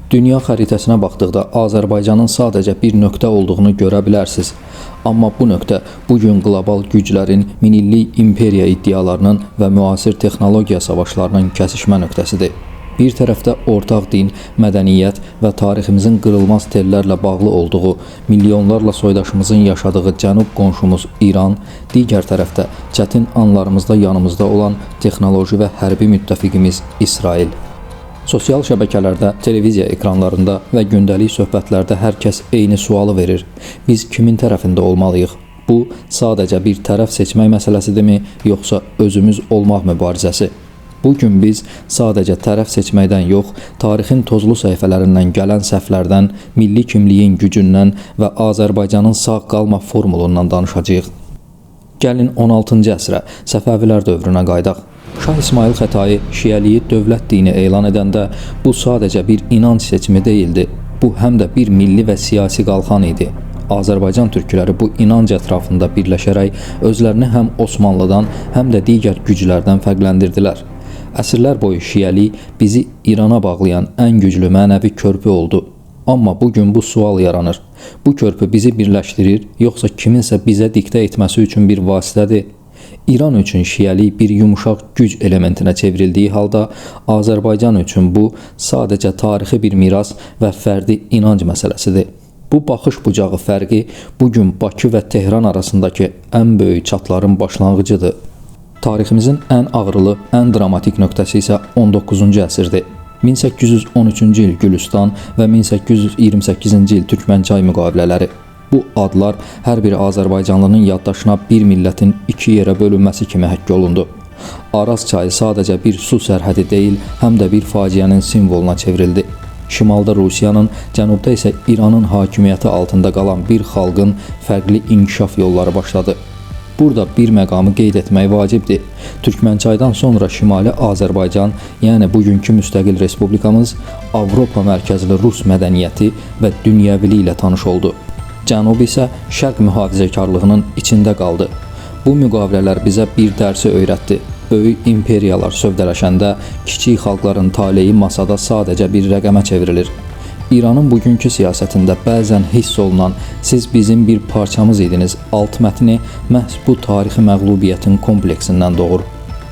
Dünya xəritəsinə baxdıqda Azərbaycanın sadəcə bir nöqtə olduğunu görə bilərsiniz. Amma bu nöqtə bugün qlobal güclərin minillik imperiya iddialarının və müasir texnologiya savaşlarının kəsişmə nöqtəsidir. Bir tərəfdə ortaq din, mədəniyyət və tariximizin qırılmaz tellərlə bağlı olduğu, milyonlarla soydaşımızın yaşadığı cənub qonşumuz İran, digər tərəfdə çətin anlarımızda yanımızda olan texnoloji və hərbi müttəfiqimiz İsrail. Sosial şəbəkələrdə, televiziya ekranlarında və gündəlik söhbətlərdə hər kəs eyni sualı verir. Biz kimin tərəfində olmalıyıq? Bu, sadəcə bir tərəf seçmək məsələsidirmi, yoxsa özümüz olmaq mübarizəsi? Bugün biz sadəcə tərəf seçməkdən yox, tarixin tozlu səhifələrindən gələn səhvlərdən, milli kimliyin gücündən və Azərbaycanın sağ qalma formulundan danışacağıq. Gəlin 16-cı əsrə, Səfəvilər dövrünə qaydaq. Şah İsmail Xətai şiəliyi dövlət dini elan edəndə bu sadəcə bir inanc seçimi deyildi. Bu həm də bir milli və siyasi qalxan idi. Azərbaycan türkləri bu inanc ətrafında birləşərək özlərini həm Osmanlıdan, həm də digər güclərdən fərqləndirdilər. Əsrlər boyu şiəlik bizi İrana bağlayan ən güclü mənəvi körpü oldu. Amma bugün bu sual yaranır. Bu körpü bizi birləşdirir, yoxsa kiminsə bizə diktə etməsi üçün bir vasitədir? İran üçün şiəlik bir yumuşaq güc elementinə çevrildiyi halda, Azərbaycan üçün bu sadəcə tarixi bir miras və fərdi inanc məsələsidir. Bu baxış bucağı fərqi bugün Bakı və Tehran arasındakı ən böyük çatların başlanğıcıdır. Tariximizin ən ağrılı, ən dramatik nöqtəsi isə 19-cu əsrdir. 1813-cü il Gülüstan və 1828-ci il Türkmənçay müqavilələri. Bu adlar hər bir Azərbaycanlının yaddaşına bir millətin iki yerə bölünməsi kimi həkk olundu. Araz çayı sadəcə bir su sərhədi deyil, həm də bir faciənin simvoluna çevrildi. Şimalda Rusiyanın, cənubda isə İranın hakimiyyəti altında qalan bir xalqın fərqli inkişaf yolları başladı. Burada bir məqamı qeyd etmək vacibdir. Türkmənçaydan sonra Şimali Azərbaycan, yəni bugünkü müstəqil respublikamız, Avropa mərkəzli Rus mədəniyyəti və dünyəviliyi ilə tanış oldu. Cənub isə şərq mühafizəkarlığının içində qaldı. Bu müqavilələr bizə bir dərsi öyrətdi. Böyük imperiyalar sövdələşəndə kiçik xalqların taleyi masada sadəcə bir rəqəmə çevrilir. İranın bugünkü siyasətində bəzən hiss olunan "siz bizim bir parçamız idiniz" alt mətni məhz bu tarixi məğlubiyyətin kompleksindən doğur.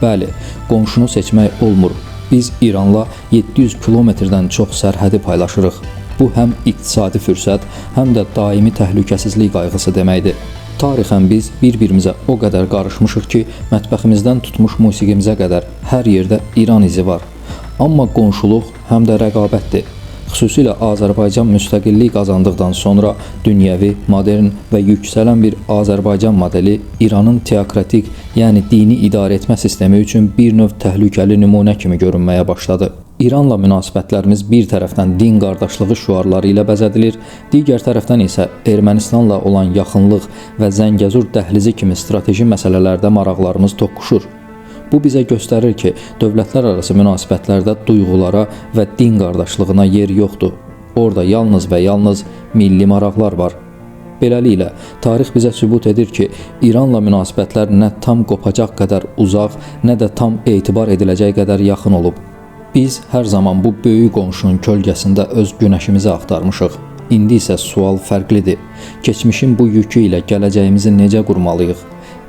Bəli, qonşunu seçmək olmur. Biz İranla 700 kilometrdən çox sərhədi paylaşırıq. Bu həm iqtisadi fürsət, həm də daimi təhlükəsizlik qayğısı deməkdir. Tarixən biz bir-birimizə o qədər qarışmışıq ki, mətbəximizdən tutmuş musiqimizə qədər hər yerdə İran izi var. Amma qonşuluq həm də rəqabətdir. Xüsusilə Azərbaycan müstəqillik qazandıqdan sonra dünyəvi, modern və yüksələn bir Azərbaycan modeli İranın teokratik, yəni dini idarə etmə sistemi üçün bir növ təhlükəli nümunə kimi görünməyə başladı. İranla münasibətlərimiz bir tərəfdən din qardaşlığı şüarları ilə bəzədilir, digər tərəfdən isə Ermənistanla olan yaxınlıq və Zəngəzur dəhlizi kimi strateji məsələlərdə maraqlarımız toqquşur. Bu bizə göstərir ki, dövlətlərarası münasibətlərdə duyğulara və din qardaşlığına yer yoxdur. Orada yalnız və yalnız milli maraqlar var. Beləliklə, tarix bizə sübut edir ki, İranla münasibətlər nə tam qopacaq qədər uzaq, nə də tam etibar ediləcək qədər yaxın olub. Biz hər zaman bu böyük qonşunun kölgəsində öz günəşimizi axtarmışıq. İndi isə sual fərqlidir. Keçmişin bu yükü ilə gələcəyimizi necə qurmalıyıq?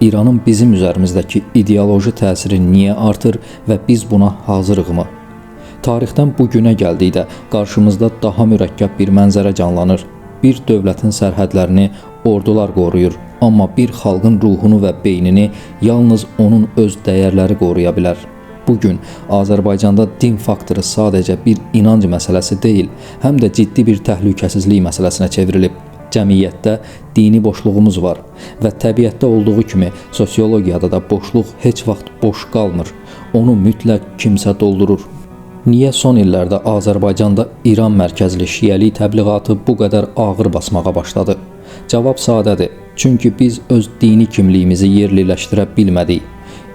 İranın bizim üzərimizdəki ideoloji təsiri niyə artır və biz buna hazırıqmı? Tarixdən bu günə gəldikdə qarşımızda daha mürəkkəb bir mənzərə canlanır. Bir dövlətin sərhədlərini ordular qoruyur, amma bir xalqın ruhunu və beynini yalnız onun öz dəyərləri qoruya bilər. Bugün Azərbaycanda din faktoru sadəcə bir inanc məsələsi deyil, həm də ciddi bir təhlükəsizlik məsələsinə çevrilib. Cəmiyyətdə dini boşluğumuz var və təbiətdə olduğu kimi sosiologiyada da boşluq heç vaxt boş qalmır. Onu mütləq kimsə doldurur. Niyə son illərdə Azərbaycanda İran mərkəzli şiəlik təbliğatı bu qədər ağır basmağa başladı? Cavab sadədir. Çünki biz öz dini kimliyimizi yerliləşdirə bilmədik.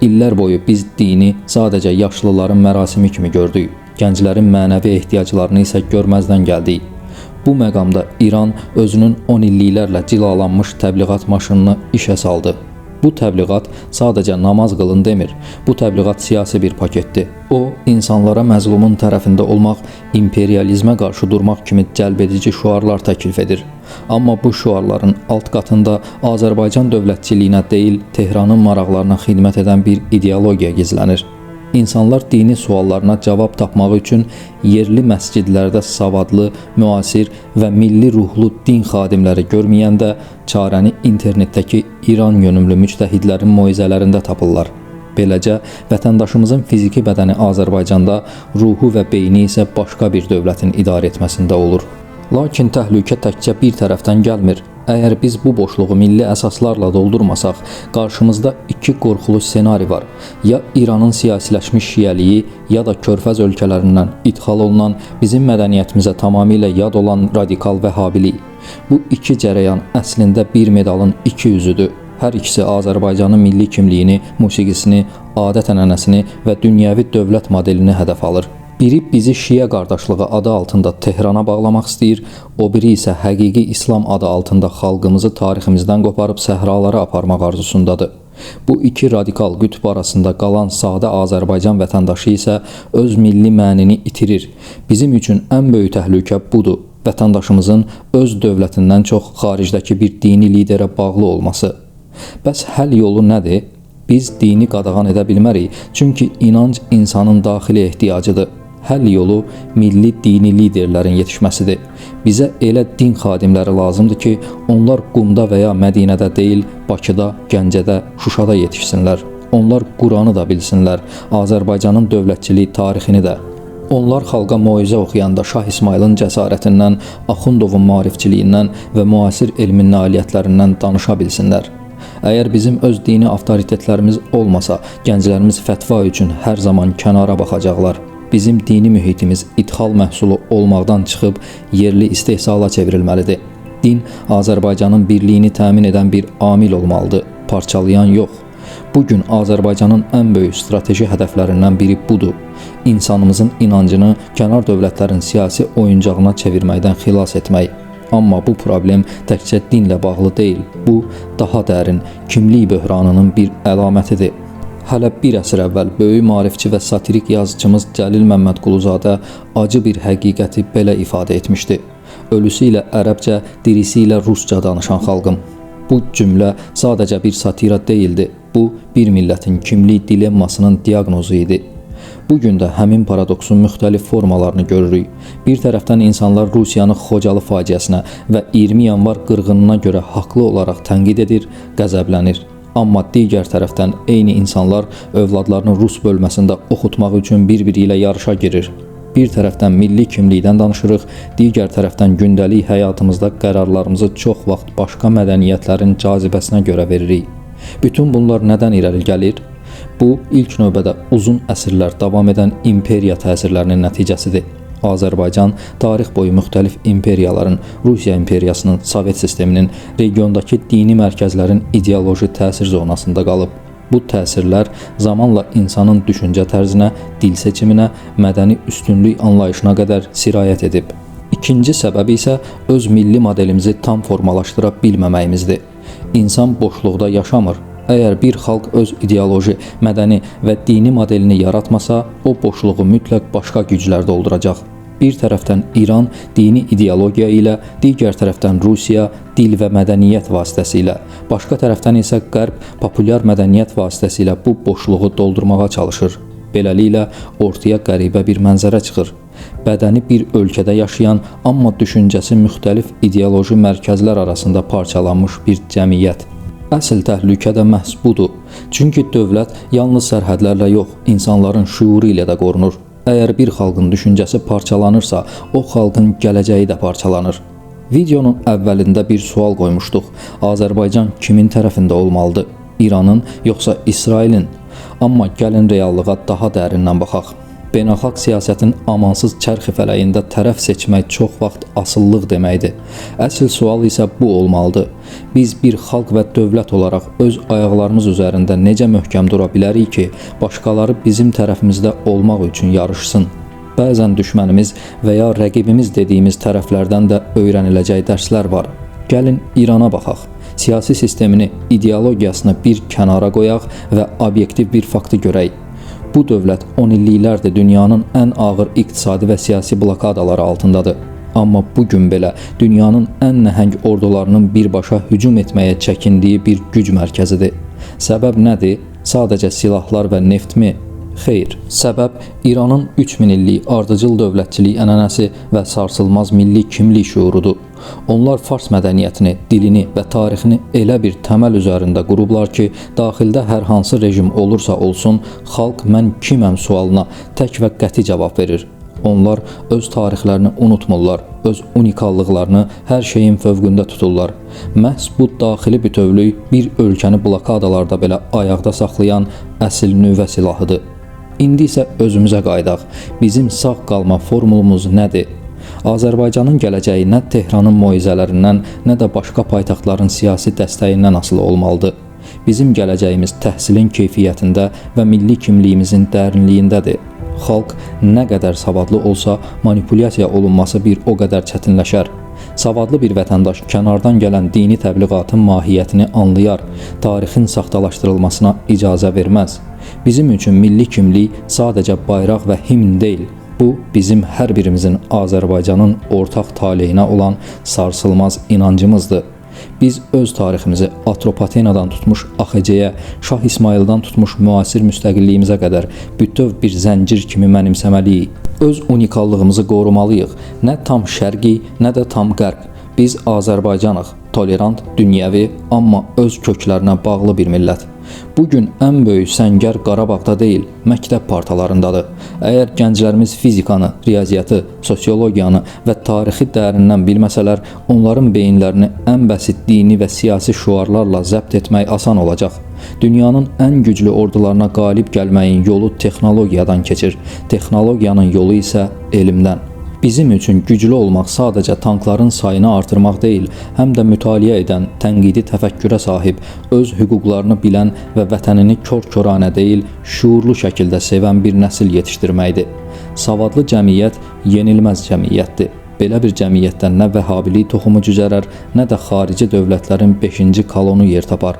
İllər boyu biz dini sadəcə yaşlıların mərasimi kimi gördük. Gənclərin mənəvi ehtiyaclarını isə görməzdən gəldik. Bu məqamda İran özünün 10 illiklərlə cilalanmış təbliğat maşınını işə saldı. Bu təbliğat sadəcə namaz qılın demir. Bu təbliğat siyasi bir paketdir. O, insanlara məzlumun tərəfində olmaq, imperializmə qarşı durmaq kimi cəlbedici şüarlar təklif edir. Amma bu şüarların alt qatında Azərbaycan dövlətçiliyinə deyil, Tehranın maraqlarına xidmət edən bir ideologiya gizlənir. İnsanlar dini suallarına cavab tapmaq üçün yerli məscidlərdə savadlı, müasir və milli ruhlu din xadimləri görməyəndə çarəni internetdəki İran yönümlü müctəhidlərin moizələrində tapırlar. Beləcə, vətəndaşımızın fiziki bədəni Azərbaycanda, ruhu və beyni isə başqa bir dövlətin idarə etməsində olur. Lakin təhlükə təkcə bir tərəfdən gəlmir. Əgər biz bu boşluğu milli əsaslarla doldurmasaq, qarşımızda iki qorxulu ssenari var. Ya İranın siyasiləşmiş şiəliyi, ya da Körfəz ölkələrindən idxal olunan, bizim mədəniyyətimizə tamamilə yad olan radikal vəhhabilik. Bu iki cərəyan əslində bir medalın iki üzüdür. Hər ikisi Azərbaycanın milli kimliyini, musiqisini, adət-ənənəsini və dünyəvi dövlət modelini hədəf alır. Biri bizi Şiə qardaşlığı adı altında Tehrana bağlamaq istəyir, o biri isə həqiqi İslam adı altında xalqımızı tariximizdən qoparıb səhralara aparmaq arzusundadır. Bu iki radikal qütb arasında qalan sadə Azərbaycan vətəndaşı isə öz milli mənini itirir. Bizim üçün ən böyük təhlükə budur. Vətəndaşımızın öz dövlətindən çox xaricdəki bir dini liderə bağlı olması. Bəs həll yolu nədir? Biz dini qadağan edə bilmərik, çünki inanc insanın daxili ehtiyacıdır. Həll yolu milli dini liderlərin yetişməsidir. Bizə elə din xadimləri lazımdır ki, onlar Qumda və ya Mədinədə deyil, Bakıda, Gəncədə, Şuşada yetişsinlər. Onlar Quranı da bilsinlər, Azərbaycanın dövlətçilik tarixini də. Onlar xalqa moizə oxuyanda Şah İsmailin cəsarətindən, Axundovun maarifçiliyindən və müasir elmin nailiyyətlərindən danışa bilsinlər. Əgər bizim öz dini avtoritetlərimiz olmasa, gənclərimiz fətva üçün hər zaman kənara baxacaqlar. Bizim dini mühitimiz idxal məhsulu olmaqdan çıxıb yerli istehsala çevrilməlidir. Din Azərbaycanın birliyini təmin edən bir amil olmalıdır, parçalayan yox. Bugün Azərbaycanın ən böyük strateji hədəflərindən biri budur. İnsanımızın inancını kənar dövlətlərin siyasi oyuncağına çevirməkdən xilas etmək. Amma bu problem təkcə dinlə bağlı deyil, bu daha dərin, kimlik böhranının bir əlamətidir. Hələ bir əsr əvvəl böyük maarifçi və satirik yazıcımız Cəlil Məmmədquluzadə acı bir həqiqəti belə ifadə etmişdi. Ölüsü ilə ərəbcə, dirisi ilə rusca danışan xalqım. Bu cümlə sadəcə bir satira deyildi, bu bir millətin kimlik dilemmasının diaqnozu idi. Bugün də həmin paradoksun müxtəlif formalarını görürük. Bir tərəfdən insanlar Rusiyanı Xocalı faciəsinə və 20 yanvar qırğınına görə haqlı olaraq tənqid edir, qəzəblənir. Amma digər tərəfdən eyni insanlar övladlarını Rus bölməsində oxutmaq üçün bir-biri ilə yarışa girir. Bir tərəfdən milli kimlikdən danışırıq, digər tərəfdən gündəlik həyatımızda qərarlarımızı çox vaxt başqa mədəniyyətlərin cazibəsinə görə veririk. Bütün bunlar nədən irəli gəlir? Bu, ilk növbədə uzun əsrlər davam edən imperiya təsirlərinin nəticəsidir. Azərbaycan tarix boyu müxtəlif imperiyaların, Rusiya imperiyasının, Sovet sisteminin, regiondakı dini mərkəzlərin ideoloji təsir zonasında qalıb. Bu təsirlər zamanla insanın düşüncə tərzinə, dil seçiminə, mədəni üstünlük anlayışına qədər sirayət edib. İkinci səbəbi isə öz milli modelimizi tam formalaşdıra bilməməyimizdir. İnsan boşluqda yaşamır. Əgər bir xalq öz ideoloji, mədəni və dini modelini yaratmasa, o boşluğu mütləq başqa güclər dolduracaq. Bir tərəfdən İran dini ideologiya ilə, digər tərəfdən Rusiya dil və mədəniyyət vasitəsilə, başqa tərəfdən isə Qərb populyar mədəniyyət vasitəsilə bu boşluğu doldurmağa çalışır. Beləliklə, ortaya qəribə bir mənzərə çıxır. Bədəni bir ölkədə yaşayan, amma düşüncəsi müxtəlif ideoloji mərkəzlər arasında parçalanmış bir cəmiyyət. Əsl təhlükə də məhz budur. Çünki dövlət yalnız sərhədlərlə yox, insanların şüuru ilə də qorunur. Əgər bir xalqın düşüncəsi parçalanırsa, o xalqın gələcəyi də parçalanır. Videonun əvvəlində bir sual qoymuşduq. Azərbaycan kimin tərəfində olmalıdır? İranın yoxsa İsrailin? Amma gəlin reallığa daha dərindən baxaq. Beynəlxalq siyasətin amansız çərxi fələyində tərəf seçmək çox vaxt asıllıq deməkdir. Əsl sual isə bu olmalıdır. Biz bir xalq və dövlət olaraq öz ayaqlarımız üzərində necə möhkəm dura bilərik ki, başqaları bizim tərəfimizdə olmaq üçün yarışsın? Bəzən düşmənimiz və ya rəqibimiz dediyimiz tərəflərdən də öyrəniləcək dərslər var. Gəlin İrana baxaq. Siyasi sistemini, ideologiyasını bir kənara qoyaq və obyektiv bir faktı görək. Bu dövlət 10 illiklərdir dünyanın ən ağır iqtisadi və siyasi blokadaları altındadır. Amma bugün belə dünyanın ən nəhəng ordularının birbaşa hücum etməyə çəkindiyi bir güc mərkəzidir. Səbəb nədir? Sadəcə silahlar və neftmi? Xeyr. Səbəb İranın 3000 illik ardıcıl dövlətçilik ənənəsi və sarsılmaz milli kimlik şuurudur. Onlar fars mədəniyyətini, dilini və tarixini elə bir təməl üzərində qurublar ki, daxildə hər hansı rejim olursa olsun, xalq mən kiməm sualına tək və qəti cavab verir. Onlar öz tarixlərini unutmurlar, öz unikallıqlarını hər şeyin fövqündə tuturlar. Məhz bu daxili bütövlük bir ölkəni blokadalarda belə ayaqda saxlayan əsl nüvə silahıdır. İndi isə özümüzə qayıdaq. Bizim sağ qalma formulumuz nədir? Azərbaycanın gələcəyi nə Tehranın moizələrindən, nə də başqa paytaxtların siyasi dəstəyindən asılı olmalıdır. Bizim gələcəyimiz təhsilin keyfiyyətində və milli kimliyimizin dərinliyindədir. Xalq nə qədər savadlı olsa, manipulyasiya olunması bir o qədər çətinləşər. Savadlı bir vətəndaş kənardan gələn dini təbliğatın mahiyyətini anlayar, tarixin saxtalaşdırılmasına icazə verməz. Bizim üçün milli kimlik sadəcə bayraq və himn deyil. Bu, bizim hər birimizin Azərbaycanın ortaq taleyinə olan sarsılmaz inancımızdır. Biz öz tariximizi Atropatenadan tutmuş AXC-yə, Şah İsmayıldan tutmuş müasir müstəqilliyimizə qədər bütöv bir zəncir kimi mənimsəməliyik. Öz unikallığımızı qorumalıyıq. Nə tam şərqi, nə də tam qərb. Biz Azərbaycanıq, tolerant, dünyəvi, amma öz köklərinə bağlı bir millət. Bugün ən böyük səngər Qarabağda deyil, məktəb partalarındadır. Əgər gənclərimiz fizikanı, riyaziyyatı, sosiologiyanı və tarixi dərindən bilməsələr, onların beyinlərini ən bəsit dini və siyasi şüarlarla zəbt etmək asan olacaq. Dünyanın ən güclü ordularına qalib gəlməyin yolu texnologiyadan keçir. Texnologiyanın yolu isə elmdən. Bizim üçün güclü olmaq sadəcə tankların sayını artırmaq deyil, həm də mütaliə edən, tənqidi təfəkkürə sahib, öz hüquqlarını bilən və vətənini kör-köranə deyil, şuurlu şəkildə sevən bir nəsil yetişdirməkdir. Savadlı cəmiyyət yenilməz cəmiyyətdir. Belə bir cəmiyyətdən nə vəhhabilik toxumu cücərər, nə də xarici dövlətlərin 5-ci kolonu yer tapar.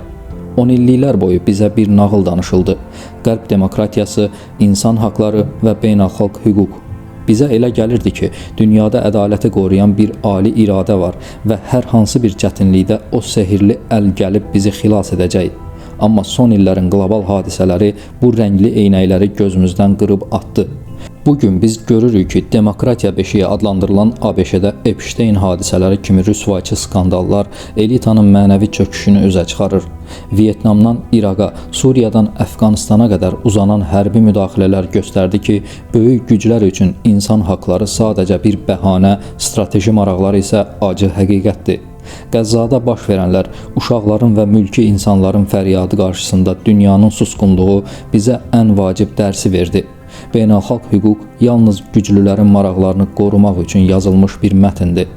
10 illiklər boyu bizə bir nağıl danışıldı. Qərb demokratiyası, insan haqları və beynəlxalq hüquq. Bizə elə gəlirdi ki, dünyada ədaləti qoruyan bir ali iradə var və hər hansı bir çətinlikdə o sehirli əl gəlib bizi xilas edəcək. Amma son illərin qlobal hadisələri bu rəngli eynəkləri gözümüzdən qırıb atdı. Bugün biz görürük ki, demokratiya beşiyi adlandırılan ABŞ-də Epstein hadisələri kimi rüsvayçı skandallar elitanın mənəvi çöküşünü üzə çıxarır. Vyetnamdan İraqa, Suriyadan Əfqanistana qədər uzanan hərbi müdaxilələr göstərdi ki, böyük güclər üçün insan haqları sadəcə bir bəhanə, strateji maraqları isə acı həqiqətdir. Qəzzada baş verənlər, uşaqların və mülki insanların fəryadı qarşısında dünyanın susqunluğu bizə ən vacib dərsi verdi. Beynəlxalq hüquq yalnız güclülərin maraqlarını qorumaq üçün yazılmış bir mətndir.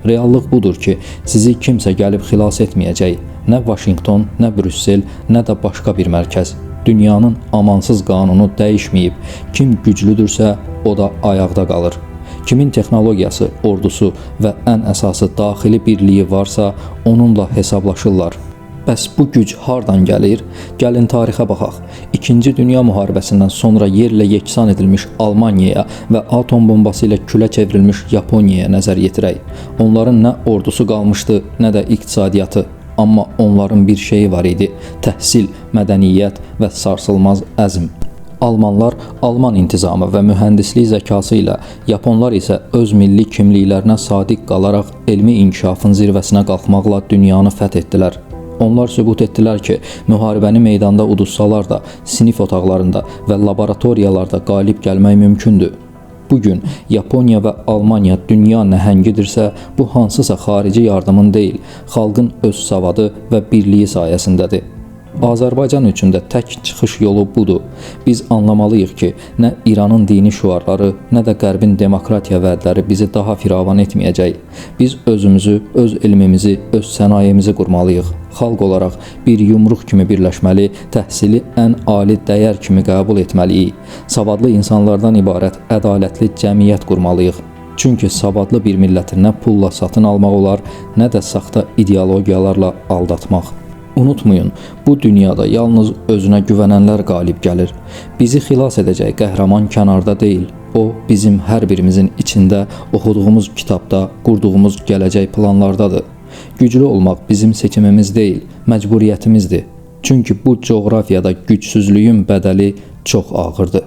Reallıq budur ki, sizi kimsə gəlib xilas etməyəcək. Nə Vaşinqton, nə Brüssel, nə də başqa bir mərkəz. Dünyanın amansız qanunu dəyişməyib. Kim güclüdürsə, o da ayaqda qalır. Kimin texnologiyası, ordusu və ən əsası daxili birliyi varsa, onunla hesablaşırlar. Bəs bu güc hardan gəlir? Gəlin tarixə baxaq. İkinci Dünya müharibəsindən sonra yerlə yeksan edilmiş Almaniyaya və atom bombası ilə külə çevrilmiş Yaponiyaya nəzər yetirək. Onların nə ordusu qalmışdı, nə də iqtisadiyyatı. Amma onların bir şeyi var idi: təhsil, mədəniyyət və sarsılmaz əzm. Almanlar Alman intizamı və mühəndislik zəkası ilə, Yaponlar isə öz milli kimliklərinə sadiq qalaraq elmi inkişafın zirvəsinə qalxmaqla dünyanı fəth etdilər. Onlar sübut etdilər ki, müharibəni meydanda uduzsalar da, sinif otaqlarında və laboratoriyalarda qalib gəlmək mümkündür. Bugün Yaponiya və Almaniya dünya nəhəngidirsə, bu hansısa xarici yardımın deyil, xalqın öz savadı və birliyi sayəsindədir. Azərbaycan üçün də tək çıxış yolu budur. Biz anlamalıyıq ki, nə İranın dini şüarları, nə də Qərbin demokratiya vədləri bizi daha firavan etməyəcək. Biz özümüzü, öz elmimizi, öz sənayemizi qurmalıyıq. Xalq olaraq bir yumruq kimi birləşməli, təhsili ən ali dəyər kimi qəbul etməliyik. Savadlı insanlardan ibarət ədalətli cəmiyyət qurmalıyıq. Çünki savadlı bir milləti nə pulla satın almaq olar, nə də saxta ideologiyalarla aldatmaq. Unutmayın, bu dünyada yalnız özünə güvənənlər qalib gəlir. Bizi xilas edəcək qəhrəman kənarda deyil. O, bizim hər birimizin içində, oxuduğumuz kitabda, qurduğumuz gələcək planlardadır. Güclü olmaq bizim seçimimiz deyil, məcburiyyətimizdir. Çünki bu coğrafiyada gücsüzlüyün bədəli çox ağırdır.